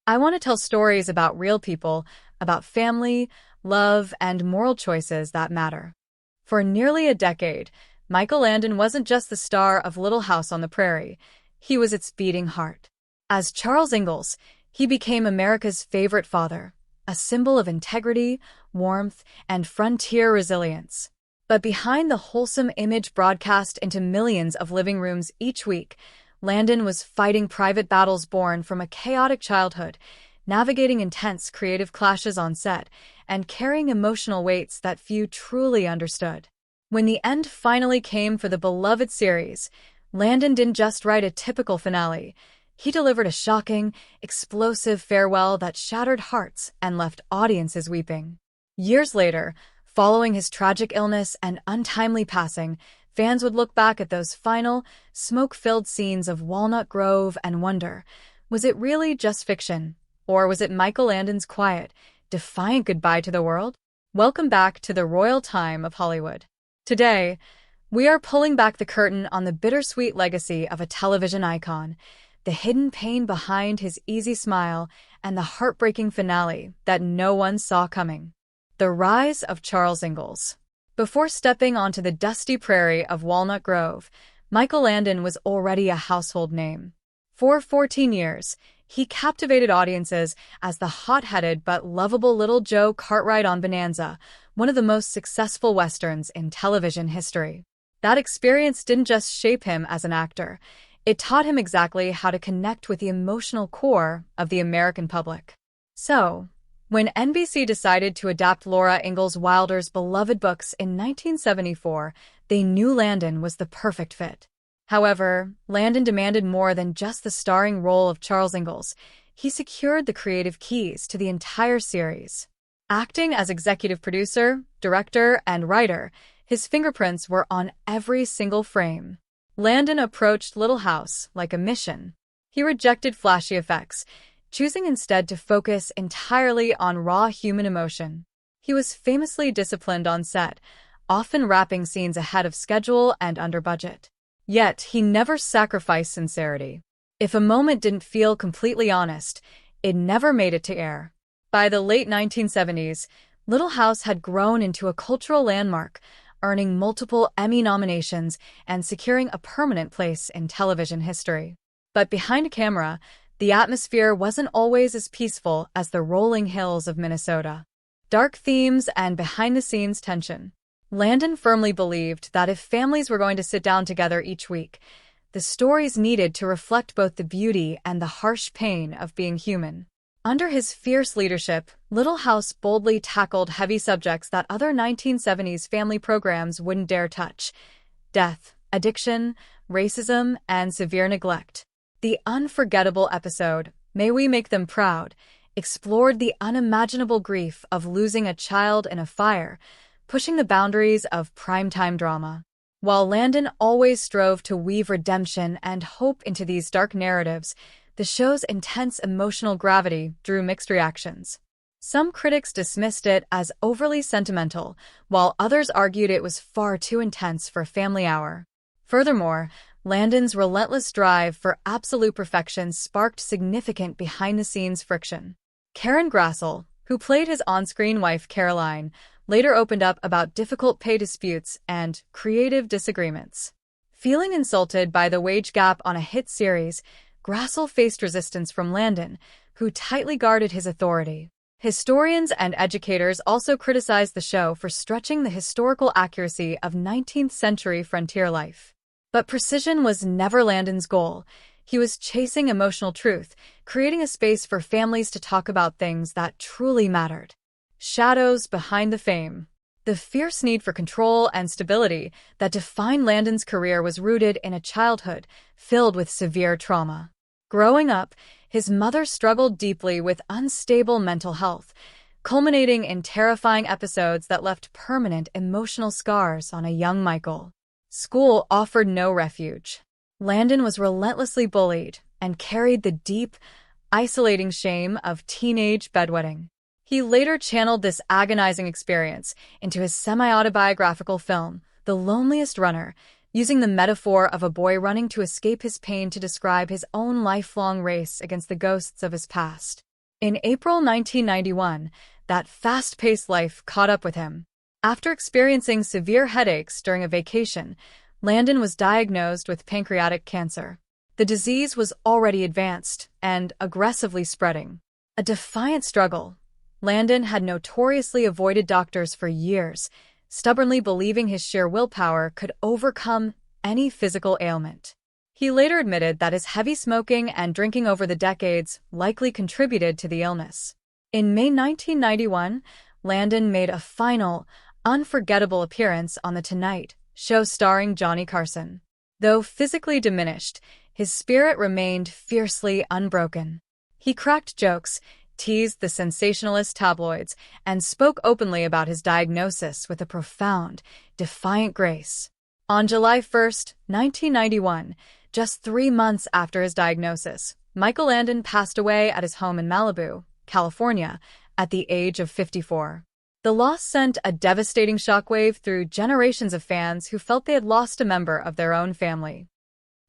I want to tell stories about real people, about family, love, and moral choices that matter. For nearly a decade, Michael Landon wasn't just the star of Little House on the Prairie, he was its beating heart. As Charles Ingalls, he became America's favorite father, a symbol of integrity, warmth, and frontier resilience. But behind the wholesome image broadcast into millions of living rooms each week, Landon was fighting private battles born from a chaotic childhood, navigating intense creative clashes on set, and carrying emotional weights that few truly understood. When the end finally came for the beloved series, Landon didn't just write a typical finale. He delivered a shocking, explosive farewell that shattered hearts and left audiences weeping. Years later, following his tragic illness and untimely passing, fans would look back at those final, smoke-filled scenes of Walnut Grove and wonder, was it really just fiction? Or was it Michael Landon's quiet, defiant goodbye to the world? Welcome back to the royal time of Hollywood. Today, we are pulling back the curtain on the bittersweet legacy of a television icon, the hidden pain behind his easy smile, and the heartbreaking finale that no one saw coming. The rise of Charles Ingalls. Before stepping onto the dusty prairie of Walnut Grove, Michael Landon was already a household name. For 14 years, he captivated audiences as the hot-headed but lovable little Joe Cartwright on Bonanza, one of the most successful westerns in television history. That experience didn't just shape him as an actor, it taught him exactly how to connect with the emotional core of the American public. So, when NBC decided to adapt Laura Ingalls Wilder's beloved books in 1974, they knew Landon was the perfect fit. However, Landon demanded more than just the starring role of Charles Ingalls. He secured the creative keys to the entire series. Acting as executive producer, director, and writer, his fingerprints were on every single frame. Landon approached Little House like a mission. He rejected flashy effects, choosing instead to focus entirely on raw human emotion. He was famously disciplined on set, often wrapping scenes ahead of schedule and under budget. Yet, he never sacrificed sincerity. If a moment didn't feel completely honest, it never made it to air. By the late 1970s, Little House had grown into a cultural landmark, earning multiple Emmy nominations and securing a permanent place in television history. But behind a camera, the atmosphere wasn't always as peaceful as the rolling hills of Minnesota. Dark themes and behind-the-scenes tension. Landon firmly believed that if families were going to sit down together each week, the stories needed to reflect both the beauty and the harsh pain of being human. Under his fierce leadership, Little House boldly tackled heavy subjects that other 1970s family programs wouldn't dare touch: death, addiction, racism, and severe neglect. The unforgettable episode, May We Make Them Proud, explored the unimaginable grief of losing a child in a fire, pushing the boundaries of primetime drama. While Landon always strove to weave redemption and hope into these dark narratives, the show's intense emotional gravity drew mixed reactions. Some critics dismissed it as overly sentimental, while others argued it was far too intense for a family hour. Furthermore, Landon's relentless drive for absolute perfection sparked significant behind-the-scenes friction. Karen Grassel, who played his on-screen wife Caroline, later opened up about difficult pay disputes and creative disagreements. Feeling insulted by the wage gap on a hit series, Grassel faced resistance from Landon, who tightly guarded his authority. Historians and educators also criticized the show for stretching the historical accuracy of 19th-century frontier life. But precision was never Landon's goal. He was chasing emotional truth, creating a space for families to talk about things that truly mattered. Shadows behind the fame. The fierce need for control and stability that defined Landon's career was rooted in a childhood filled with severe trauma. Growing up, his mother struggled deeply with unstable mental health, culminating in terrifying episodes that left permanent emotional scars on a young Michael. School offered no refuge. Landon was relentlessly bullied and carried the deep, isolating shame of teenage bedwetting. He later channeled this agonizing experience into his semi-autobiographical film, The Loneliest Runner, using the metaphor of a boy running to escape his pain to describe his own lifelong race against the ghosts of his past. In April 1991, that fast-paced life caught up with him. After experiencing severe headaches during a vacation, Landon was diagnosed with pancreatic cancer. The disease was already advanced and aggressively spreading. A defiant struggle, Landon had notoriously avoided doctors for years, stubbornly believing his sheer willpower could overcome any physical ailment. He later admitted that his heavy smoking and drinking over the decades likely contributed to the illness. In May 1991, Landon made a final, unforgettable appearance on The Tonight Show starring Johnny Carson. Though physically diminished, his spirit remained fiercely unbroken. He cracked jokes, teased the sensationalist tabloids, and spoke openly about his diagnosis with a profound, defiant grace. On July 1, 1991, just 3 months after his diagnosis, Michael Landon passed away at his home in Malibu, California, at the age of 54. The loss sent a devastating shockwave through generations of fans who felt they had lost a member of their own family.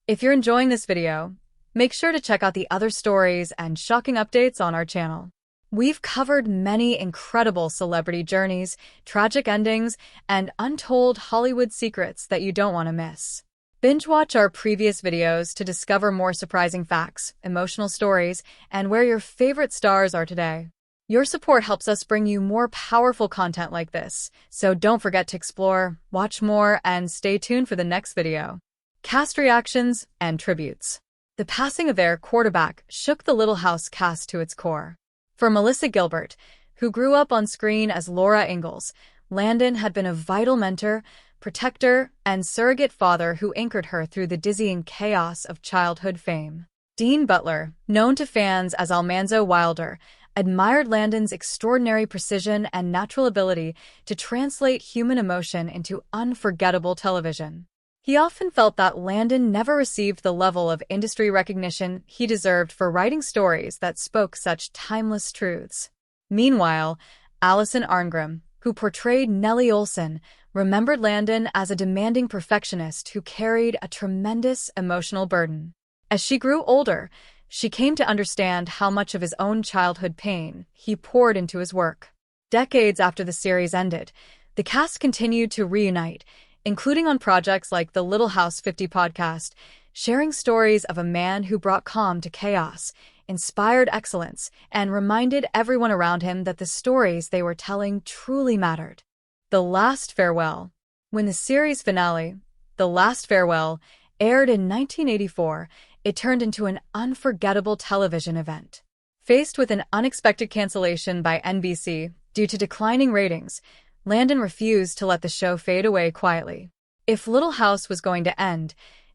If you're enjoying this video, make sure to check out the other stories and shocking updates on our channel. We've covered many incredible celebrity journeys, tragic endings, and untold Hollywood secrets that you don't want to miss. Binge watch our previous videos to discover more surprising facts, emotional stories, and where your favorite stars are today. Your support helps us bring you more powerful content like this, so don't forget to explore, watch more, and stay tuned for the next video. Cast reactions and tributes. The passing of their quarterback shook the Little House cast to its core. For Melissa Gilbert, who grew up on screen as Laura Ingalls, Landon had been a vital mentor, protector, and surrogate father who anchored her through the dizzying chaos of childhood fame. Dean Butler, known to fans as Almanzo Wilder, admired Landon's extraordinary precision and natural ability to translate human emotion into unforgettable television. He often felt that Landon never received the level of industry recognition he deserved for writing stories that spoke such timeless truths. Meanwhile, Allison Arngrim, who portrayed Nellie Olson, remembered Landon as a demanding perfectionist who carried a tremendous emotional burden. As she grew older, she came to understand how much of his own childhood pain he poured into his work. Decades after the series ended, the cast continued to reunite, including on projects like the Little House 50 podcast, sharing stories of a man who brought calm to chaos, inspired excellence, and reminded everyone around him that the stories they were telling truly mattered. The Last Farewell. When the series finale, The Last Farewell, aired in 1984, it turned into an unforgettable television event. Faced with an unexpected cancellation by NBC due to declining ratings, Landon refused to let the show fade away quietly. If Little House was going to end,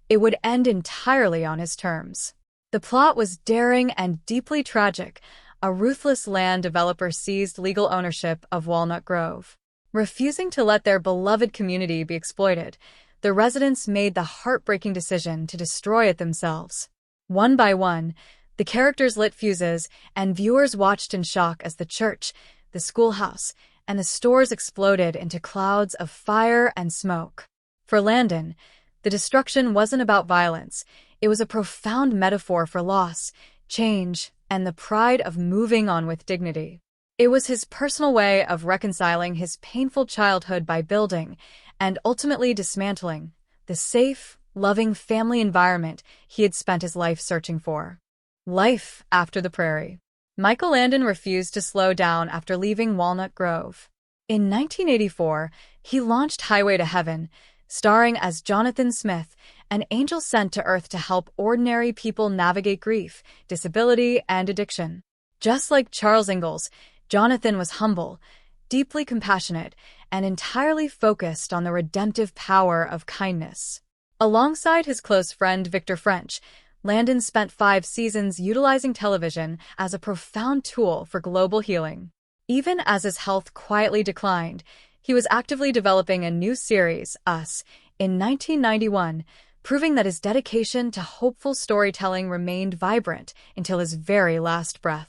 it would end entirely on his terms. The plot was daring and deeply tragic. A ruthless land developer seized legal ownership of Walnut Grove. Refusing to let their beloved community be exploited, the residents made the heartbreaking decision to destroy it themselves. One by one, the characters lit fuses, and viewers watched in shock as the church, the schoolhouse, and the stores exploded into clouds of fire and smoke. For Landon, the destruction wasn't about violence. It was a profound metaphor for loss, change, and the pride of moving on with dignity. It was his personal way of reconciling his painful childhood by building, and ultimately dismantling, the safe, loving family environment he had spent his life searching for. Life after the Prairie. Michael Landon refused to slow down after leaving Walnut Grove. In 1984, he launched Highway to Heaven, starring as Jonathan Smith, an angel sent to Earth to help ordinary people navigate grief, disability, and addiction. Just like Charles Ingalls, Jonathan was humble, deeply compassionate, and entirely focused on the redemptive power of kindness. Alongside his close friend Victor French, Landon spent 5 seasons utilizing television as a profound tool for global healing. Even as his health quietly declined, he was actively developing a new series, Us, in 1991, proving that his dedication to hopeful storytelling remained vibrant until his very last breath.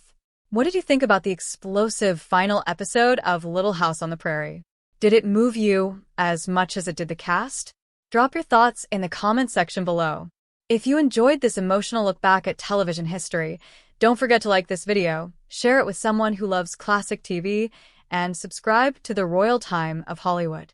What did you think about the explosive final episode of Little House on the Prairie? Did it move you as much as it did the cast? Drop your thoughts in the comments section below. If you enjoyed this emotional look back at television history, Don't forget to like this video, share it with someone who loves classic TV, and subscribe to the Royal Time of Hollywood.